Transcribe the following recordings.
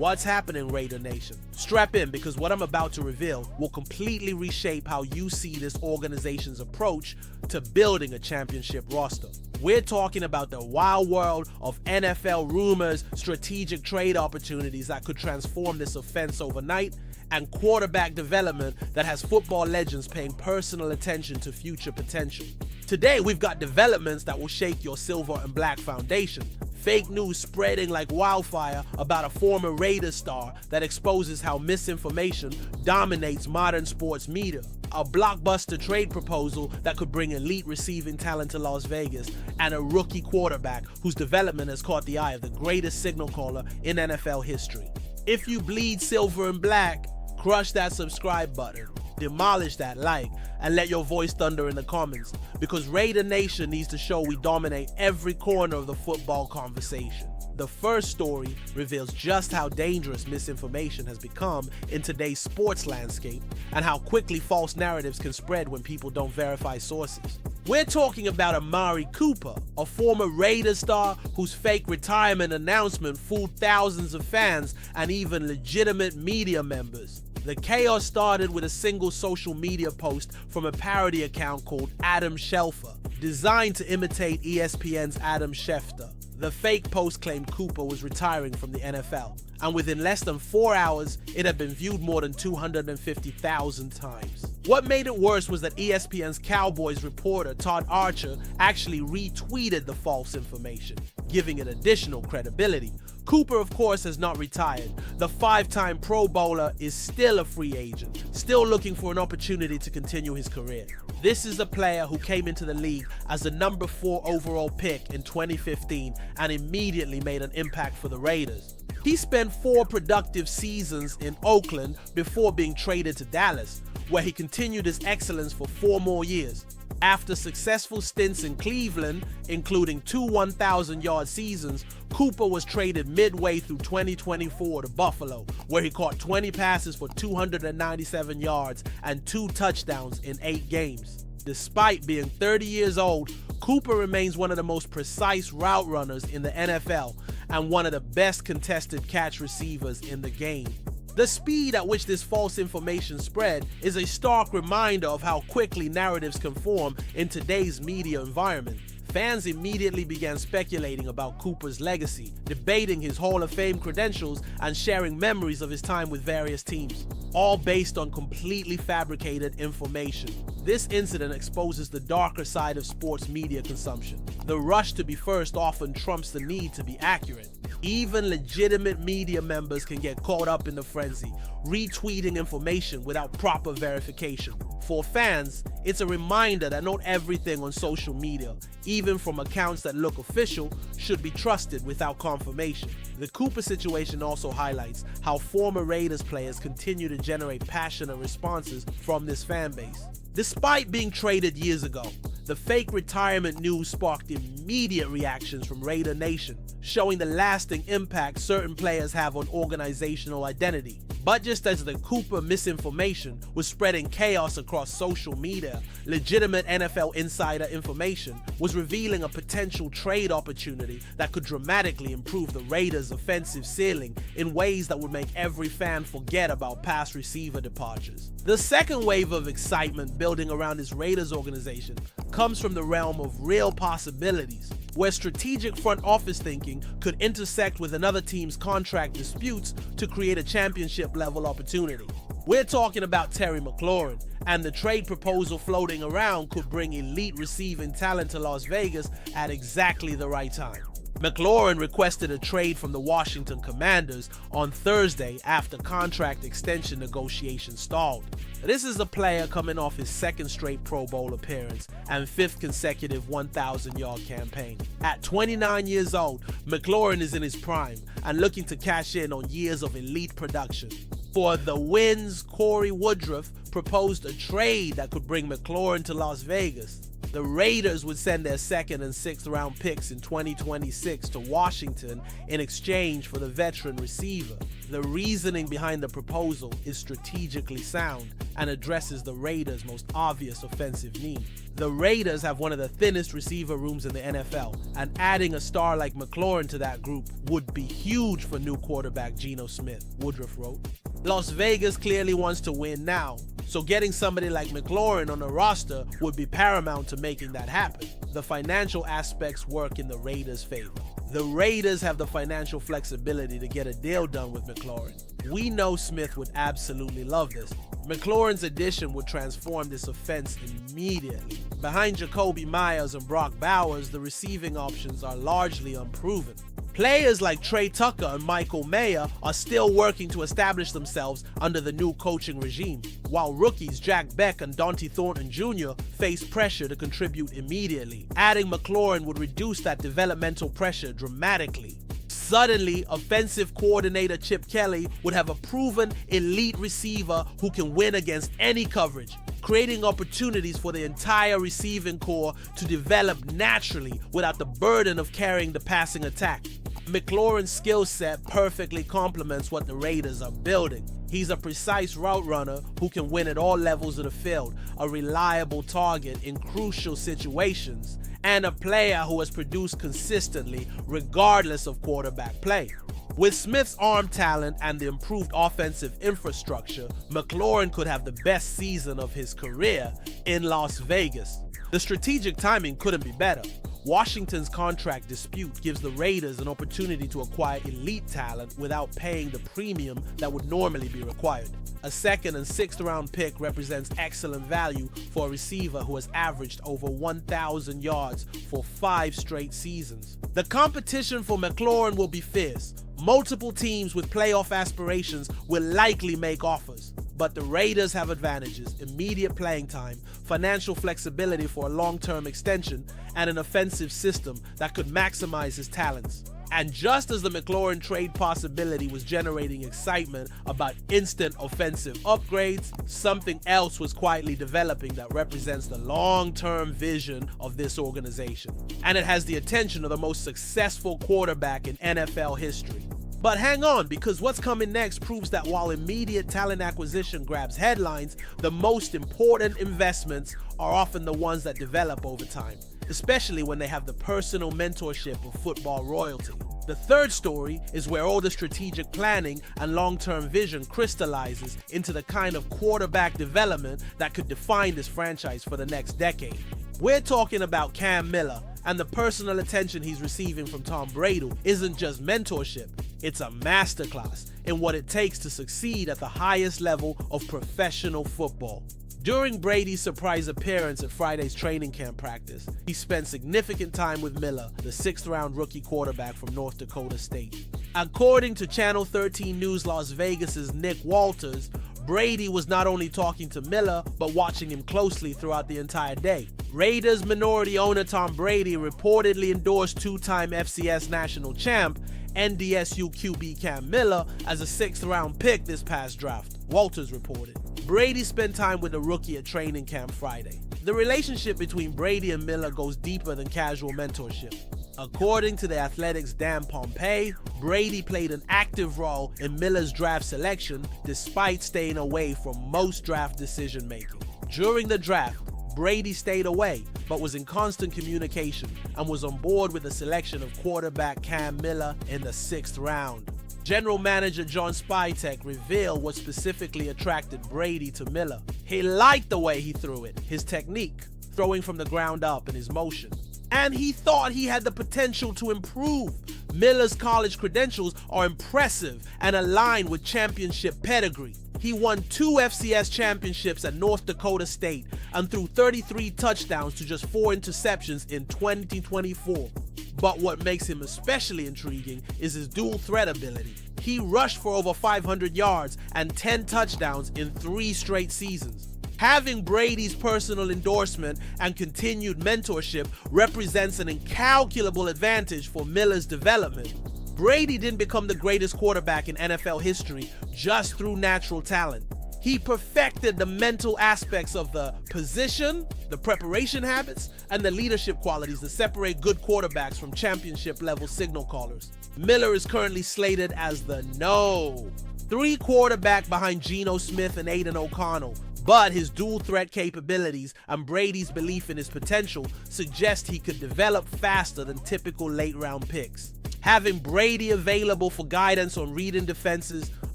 What's happening, Raider Nation? Strap in, because what I'm about to reveal will completely reshape how you see this organization's approach to building a championship roster. We're talking about the wild world of NFL rumors, strategic trade opportunities that could transform this offense overnight, and quarterback development that has football legends paying personal attention to future potential. Today, we've got developments that will shake your silver and black foundation. Fake news spreading like wildfire about a former Raiders star that exposes how misinformation dominates modern sports media. A blockbuster trade proposal that could bring elite receiving talent to Las Vegas, and a rookie quarterback whose development has caught the eye of the greatest signal caller in NFL history. If you bleed silver and black, crush that subscribe button, demolish that like, and let your voice thunder in the comments, because Raider Nation needs to show we dominate every corner of the football conversation. The first story reveals just how dangerous misinformation has become in today's sports landscape, and how quickly false narratives can spread when people don't verify sources. We're talking about Amari Cooper, a former Raiders star whose fake retirement announcement fooled thousands of fans and even legitimate media members. The chaos started with a single social media post from a parody account called Adam Shelfer, designed to imitate ESPN's Adam Schefter. The fake post claimed Cooper was retiring from the NFL, and within less than 4 hours, it had been viewed more than 250,000 times. What made it worse was that ESPN's Cowboys reporter Todd Archer actually retweeted the false information, giving it additional credibility. Cooper, of course, has not retired. The 5-time Pro Bowler is still a free agent, still looking for an opportunity to continue his career. This is a player who came into the league as the number 4 overall pick in 2015 and immediately made an impact for the Raiders. He spent 4 productive seasons in Oakland before being traded to Dallas, where he continued his excellence for 4 more years. After successful stints in Cleveland, including 2 1,000-yard seasons, Cooper was traded midway through 2024 to Buffalo, where he caught 20 passes for 297 yards and 2 touchdowns in 8 games. Despite being 30 years old, Cooper remains one of the most precise route runners in the NFL and one of the best contested catch receivers in the game. The speed at which this false information spread is a stark reminder of how quickly narratives can form in today's media environment. Fans immediately began speculating about Cooper's legacy, debating his Hall of Fame credentials, and sharing memories of his time with various teams, all based on completely fabricated information. This incident exposes the darker side of sports media consumption. The rush to be first often trumps the need to be accurate. Even legitimate media members can get caught up in the frenzy, retweeting information without proper verification. For fans, it's a reminder that not everything on social media, even from accounts that look official, should be trusted without confirmation. The Cooper situation also highlights how former Raiders players continue to generate passionate responses from this fan base. Despite being traded years ago, the fake retirement news sparked immediate reactions from Raider Nation, showing the lasting impact certain players have on organizational identity. But just as the Cooper misinformation was spreading chaos across social media, legitimate NFL insider information was revealing a potential trade opportunity that could dramatically improve the Raiders' offensive ceiling in ways that would make every fan forget about past receiver departures. The second wave of excitement building around this Raiders organization comes from the realm of real possibilities, where strategic front office thinking could intersect with another team's contract disputes to create a championship-level opportunity. We're talking about Terry McLaurin, and the trade proposal floating around could bring elite receiving talent to Las Vegas at exactly the right time. McLaurin requested a trade from the Washington Commanders on Thursday after contract extension negotiations stalled. This is a player coming off his 2nd straight Pro Bowl appearance and 5th consecutive 1,000-yard campaign. At 29 years old, McLaurin is in his prime and looking to cash in on years of elite production. For the wins, Corey Woodruff proposed a trade that could bring McLaurin to Las Vegas. The Raiders would send their 2nd and 6th round picks in 2026 to Washington in exchange for the veteran receiver. The reasoning behind the proposal is strategically sound and addresses the Raiders' most obvious offensive need. The Raiders have one of the thinnest receiver rooms in the NFL, and adding a star like McLaren to that group would be huge for new quarterback Geno Smith, Woodruff wrote. Las Vegas clearly wants to win now, so getting somebody like McLaren on the roster would be paramount to making that happen. The financial aspects work in the Raiders' favor. The Raiders have the financial flexibility to get a deal done with McLaren. We know Smith would absolutely love this. McLaurin's addition would transform this offense immediately. Behind Jacoby Myers and Brock Bowers, the receiving options are largely unproven. Players like Trey Tucker and Michael Mayer are still working to establish themselves under the new coaching regime, while rookies Jack Beck and Dante Thornton Jr. face pressure to contribute immediately. Adding McLaurin would reduce that developmental pressure dramatically. Suddenly, offensive coordinator Chip Kelly would have a proven elite receiver who can win against any coverage, creating opportunities for the entire receiving corps to develop naturally without the burden of carrying the passing attack. McLaurin's skill set perfectly complements what the Raiders are building. He's a precise route runner who can win at all levels of the field, a reliable target in crucial situations, and a player who has produced consistently regardless of quarterback play. With Smith's arm talent and the improved offensive infrastructure, McLaurin could have the best season of his career in Las Vegas. The strategic timing couldn't be better. Washington's contract dispute gives the Raiders an opportunity to acquire elite talent without paying the premium that would normally be required. A 2nd and 6th round pick represents excellent value for a receiver who has averaged over 1,000 yards for 5 straight seasons. The competition for McLaurin will be fierce. Multiple teams with playoff aspirations will likely make offers. But the Raiders have advantages: immediate playing time, financial flexibility for a long-term extension, and an offensive system that could maximize his talents. And just as the McLaurin trade possibility was generating excitement about instant offensive upgrades, something else was quietly developing that represents the long-term vision of this organization. And it has the attention of the most successful quarterback in NFL history. But hang on, because what's coming next proves that while immediate talent acquisition grabs headlines, the most important investments are often the ones that develop over time, especially when they have the personal mentorship of football royalty. The third story is where all the strategic planning and long-term vision crystallizes into the kind of quarterback development that could define this franchise for the next decade. We're talking about Cam Miller, and the personal attention he's receiving from Tom Brady isn't just mentorship, it's a masterclass in what it takes to succeed at the highest level of professional football. During Brady's surprise appearance at Friday's training camp practice, he spent significant time with Miller, the 6th round rookie quarterback from North Dakota State. According to Channel 13 News Las Vegas's Nick Walters, Brady was not only talking to Miller, but watching him closely throughout the entire day. Raiders minority owner Tom Brady reportedly endorsed 2-time FCS national champ NDSU QB Cam Miller as a 6th round pick this past draft, Walters reported. Brady spent time with the rookie at training camp Friday. The relationship between Brady and Miller goes deeper than casual mentorship. According to The Athletic's Dan Pompey, Brady played an active role in Miller's draft selection despite staying away from most draft decision making. During the draft, Brady stayed away, but was in constant communication and was on board with the selection of quarterback Cam Miller in the 6th round. General manager John Spytek revealed what specifically attracted Brady to Miller. He liked the way he threw it, his technique, throwing from the ground up, and his motion. And he thought he had the potential to improve. Miller's college credentials are impressive and aligned with championship pedigree. He won 2 FCS championships at North Dakota State and threw 33 touchdowns to just 4 interceptions in 2024. But what makes him especially intriguing is his dual threat ability. He rushed for over 500 yards and 10 touchdowns in 3 straight seasons. Having Brady's personal endorsement and continued mentorship represents an incalculable advantage for Miller's development. Brady didn't become the greatest quarterback in NFL history just through natural talent. He perfected the mental aspects of the position, the preparation habits, and the leadership qualities that separate good quarterbacks from championship-level signal callers. Miller is currently slated as the No. 3 quarterback behind Geno Smith and Aiden O'Connell, but his dual threat capabilities and Brady's belief in his potential suggest he could develop faster than typical late-round picks. Having Brady available for guidance on reading defenses,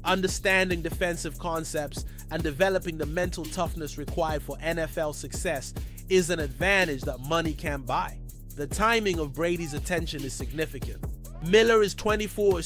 understanding defensive concepts, and developing the mental toughness required for NFL success is an advantage that money can't buy. The timing of Brady's attention is significant. Miller is 24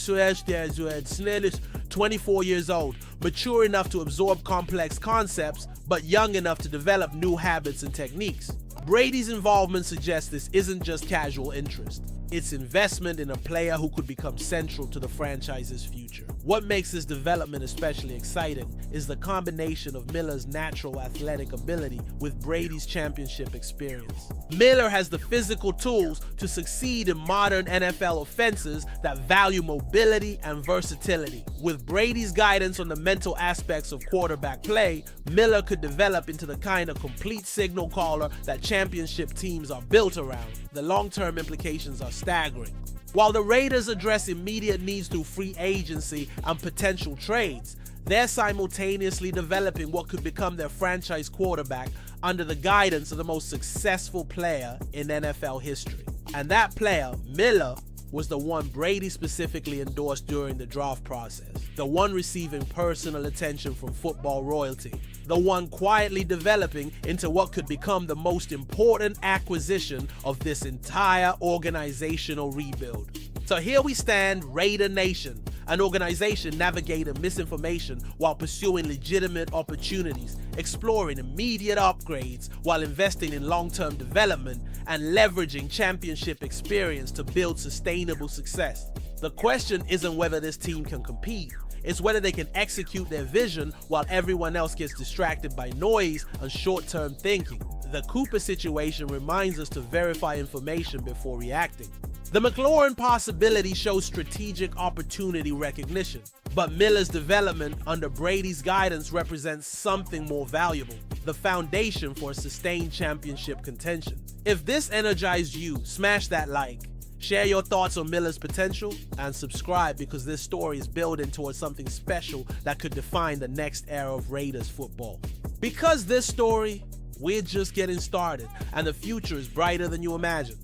years old, mature enough to absorb complex concepts, but young enough to develop new habits and techniques. Brady's involvement suggests this isn't just casual interest. It's investment in a player who could become central to the franchise's future. What makes this development especially exciting is the combination of Miller's natural athletic ability with Brady's championship experience. Miller has the physical tools to succeed in modern NFL offenses that value mobility and versatility. With Brady's guidance on the mental aspects of quarterback play, Miller could develop into the kind of complete signal caller that championship teams are built around. The long-term implications are staggering. While the Raiders address immediate needs through free agency and potential trades, they're simultaneously developing what could become their franchise quarterback under the guidance of the most successful player in NFL history. And that player, Miller, was the one Brady specifically endorsed during the draft process, the one receiving personal attention from football royalty, the one quietly developing into what could become the most important acquisition of this entire organizational rebuild. So here we stand, Raider Nation, an organization navigating misinformation while pursuing legitimate opportunities, exploring immediate upgrades while investing in long-term development, and leveraging championship experience to build sustainable success. The question isn't whether this team can compete, it's whether they can execute their vision while everyone else gets distracted by noise and short-term thinking. The Cooper situation reminds us to verify information before reacting. The McLaren possibility shows strategic opportunity recognition, but Miller's development under Brady's guidance represents something more valuable, the foundation for sustained championship contention. If this energized you, smash that like, share your thoughts on Miller's potential, and subscribe because this story is building towards something special that could define the next era of Raiders football. Because this story, we're just getting started, and the future is brighter than you imagine.